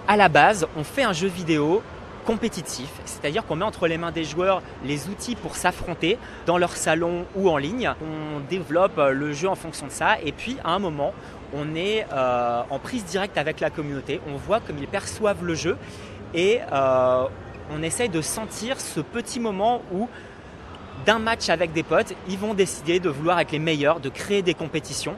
À la base, on fait un jeu vidéo compétitif, c'est-à-dire qu'on met entre les mains des joueurs les outils pour s'affronter dans leur salon ou en ligne. On développe le jeu en fonction de ça et puis à un moment, on est en prise directe avec la communauté, on voit comme ils perçoivent le jeu et on essaye de sentir ce petit moment où d'un match avec des potes, ils vont décider de vouloir être les meilleurs, de créer des compétitions.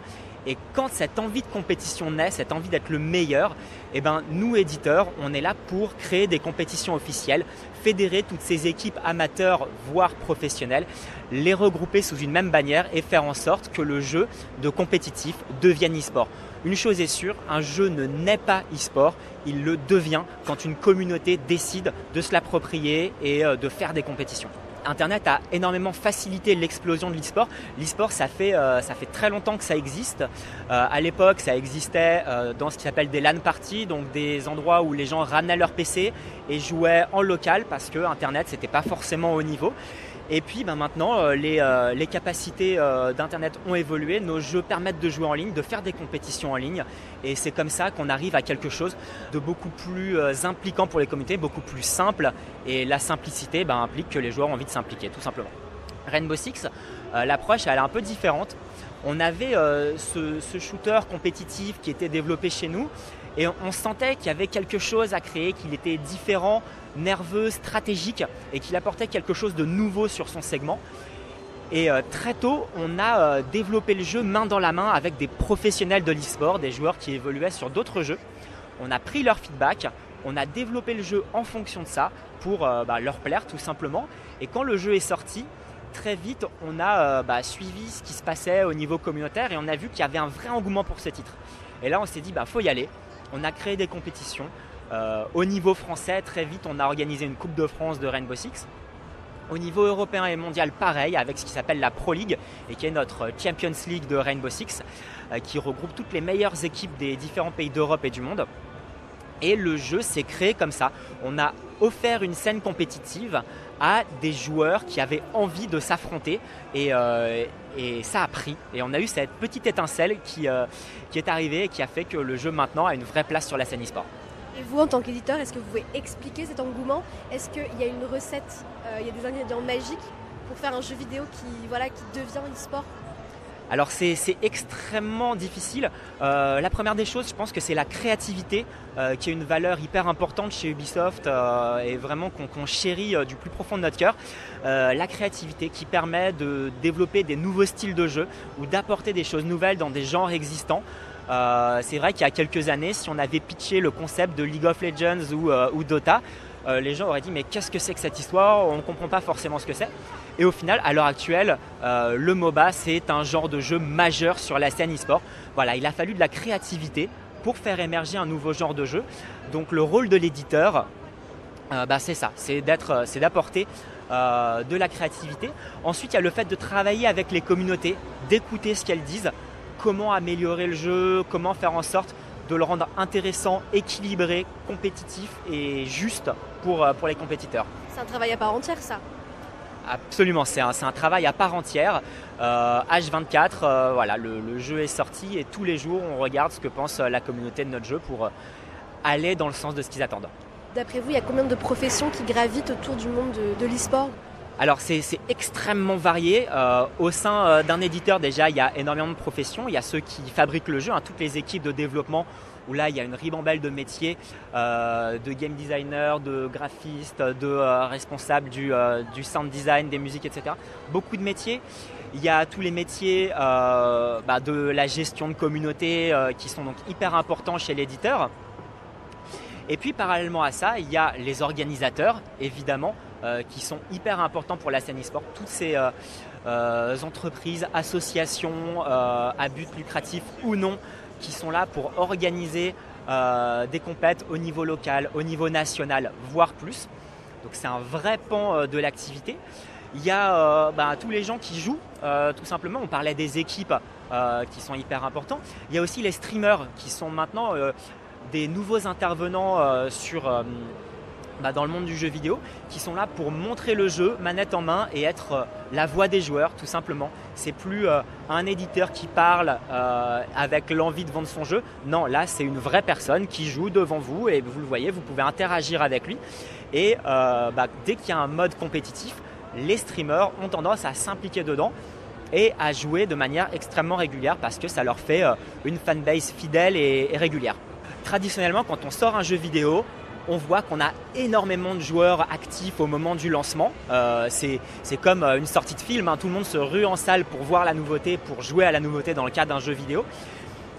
Et quand cette envie de compétition naît, cette envie d'être le meilleur, eh ben, nous éditeurs, on est là pour créer des compétitions officielles, fédérer toutes ces équipes amateurs, voire professionnelles, les regrouper sous une même bannière et faire en sorte que le jeu de compétitif devienne e-sport. Une chose est sûre, un jeu ne naît pas e-sport, il le devient quand une communauté décide de se l'approprier et de faire des compétitions. Internet a énormément facilité l'explosion de l'e-sport. L'e-sport, ça fait très longtemps que ça existe. À l'époque, ça existait dans ce qui s'appelle des LAN parties, donc des endroits où les gens ramenaient leur PC et jouaient en local parce que Internet, c'était pas forcément au niveau. Et puis maintenant, les capacités d'Internet ont évolué, nos jeux permettent de jouer en ligne, de faire des compétitions en ligne et c'est comme ça qu'on arrive à quelque chose de beaucoup plus impliquant pour les communautés, beaucoup plus simple et la simplicité implique que les joueurs ont envie de s'impliquer tout simplement. Rainbow Six, l'approche elle est un peu différente. On avait ce shooter compétitif qui était développé chez nous et on sentait qu'il y avait quelque chose à créer, qu'il était différent, nerveux, stratégique et qu'il apportait quelque chose de nouveau sur son segment. Et très tôt, on a développé le jeu main dans la main avec des professionnels de l'e-sport, des joueurs qui évoluaient sur d'autres jeux. On a pris leur feedback, on a développé le jeu en fonction de ça pour leur plaire tout simplement. Et quand le jeu est sorti, très vite, on a suivi ce qui se passait au niveau communautaire et on a vu qu'il y avait un vrai engouement pour ce titre. Et là, on s'est dit, faut y aller. On a créé des compétitions. Au niveau français, très vite, on a organisé une Coupe de France de Rainbow Six. Au niveau européen et mondial, pareil, avec ce qui s'appelle la Pro League et qui est notre Champions League de Rainbow Six, qui regroupe toutes les meilleures équipes des différents pays d'Europe et du monde. Et le jeu s'est créé comme ça. On a offert une scène compétitive à des joueurs qui avaient envie de s'affronter et ça a pris. Et on a eu cette petite étincelle qui est arrivée et qui a fait que le jeu maintenant a une vraie place sur la scène e-sport. Et vous, en tant qu'éditeur, est-ce que vous pouvez expliquer cet engouement? Est-ce qu'il y a une recette, il y a des ingrédients magiques pour faire un jeu vidéo qui devient e-sport? Alors c'est extrêmement difficile. La première des choses, je pense que c'est la créativité qui est une valeur hyper importante chez Ubisoft et vraiment qu'on chérit du plus profond de notre cœur. La créativité qui permet de développer des nouveaux styles de jeu ou d'apporter des choses nouvelles dans des genres existants. C'est vrai qu'il y a quelques années, si on avait pitché le concept de League of Legends ou Dota, les gens auraient dit mais qu'est-ce que c'est que cette histoire? On ne comprend pas forcément ce que c'est. Et au final, à l'heure actuelle, le MOBA, c'est un genre de jeu majeur sur la scène e-sport. Voilà, il a fallu de la créativité pour faire émerger un nouveau genre de jeu. Donc le rôle de l'éditeur, c'est ça, c'est d'apporter de la créativité. Ensuite, il y a le fait de travailler avec les communautés, d'écouter ce qu'elles disent, comment améliorer le jeu, comment faire en sorte de le rendre intéressant, équilibré, compétitif et juste pour les compétiteurs. C'est un travail à part entière, ça. Absolument, c'est un travail à part entière. H24, voilà, le jeu est sorti et tous les jours on regarde ce que pense la communauté de notre jeu pour aller dans le sens de ce qu'ils attendent. D'après vous, il y a combien de professions qui gravitent autour du monde de l'e-sport? Alors c'est extrêmement varié. Au sein d'un éditeur déjà il y a énormément de professions. Il y a ceux qui fabriquent le jeu, toutes les équipes de développement où là il y a une ribambelle de métiers, de game designer, de graphiste, de responsable du sound design, des musiques, etc. Beaucoup de métiers. Il y a tous les métiers de la gestion de communauté qui sont donc hyper importants chez l'éditeur. Et puis parallèlement à ça, il y a les organisateurs, évidemment, qui sont hyper importants pour la scène e-sport. Toutes ces entreprises, associations à but lucratif ou non, qui sont là pour organiser des compètes au niveau local, au niveau national, voire plus. Donc c'est un vrai pan de l'activité. Il y a tous les gens qui jouent, tout simplement. On parlait des équipes qui sont hyper importants. Il y a aussi les streamers qui sont maintenant des nouveaux intervenants sur dans le monde du jeu vidéo, qui sont là pour montrer le jeu manette en main et être la voix des joueurs tout simplement. C'est plus un éditeur qui parle avec l'envie de vendre son jeu. Non, là c'est une vraie personne qui joue devant vous et vous le voyez, vous pouvez interagir avec lui. Et dès qu'il y a un mode compétitif, les streamers ont tendance à s'impliquer dedans et à jouer de manière extrêmement régulière parce que ça leur fait une fanbase fidèle et régulière. Traditionnellement, quand on sort un jeu vidéo, on voit qu'on a énormément de joueurs actifs au moment du lancement. C'est comme une sortie de film, hein. Tout le monde se rue en salle pour voir la nouveauté, pour jouer à la nouveauté dans le cadre d'un jeu vidéo.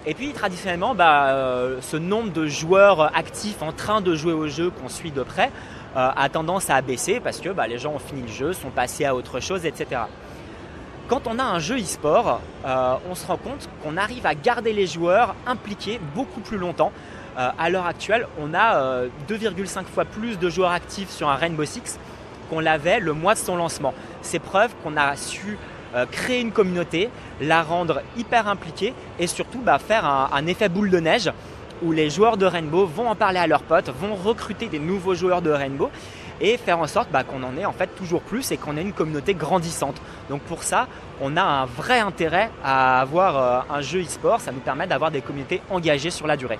Et puis traditionnellement, ce nombre de joueurs actifs en train de jouer au jeu qu'on suit de près a tendance à baisser parce que les gens ont fini le jeu, sont passés à autre chose, etc. Quand on a un jeu e-sport, on se rend compte qu'on arrive à garder les joueurs impliqués beaucoup plus longtemps. À l'heure actuelle, on a 2,5 fois plus de joueurs actifs sur un Rainbow Six qu'on l'avait le mois de son lancement. C'est preuve qu'on a su créer une communauté, la rendre hyper impliquée et surtout faire un effet boule de neige où les joueurs de Rainbow vont en parler à leurs potes, vont recruter des nouveaux joueurs de Rainbow et faire en sorte qu'on en ait en fait toujours plus et qu'on ait une communauté grandissante. Donc pour ça, on a un vrai intérêt à avoir un jeu e-sport, ça nous permet d'avoir des communautés engagées sur la durée.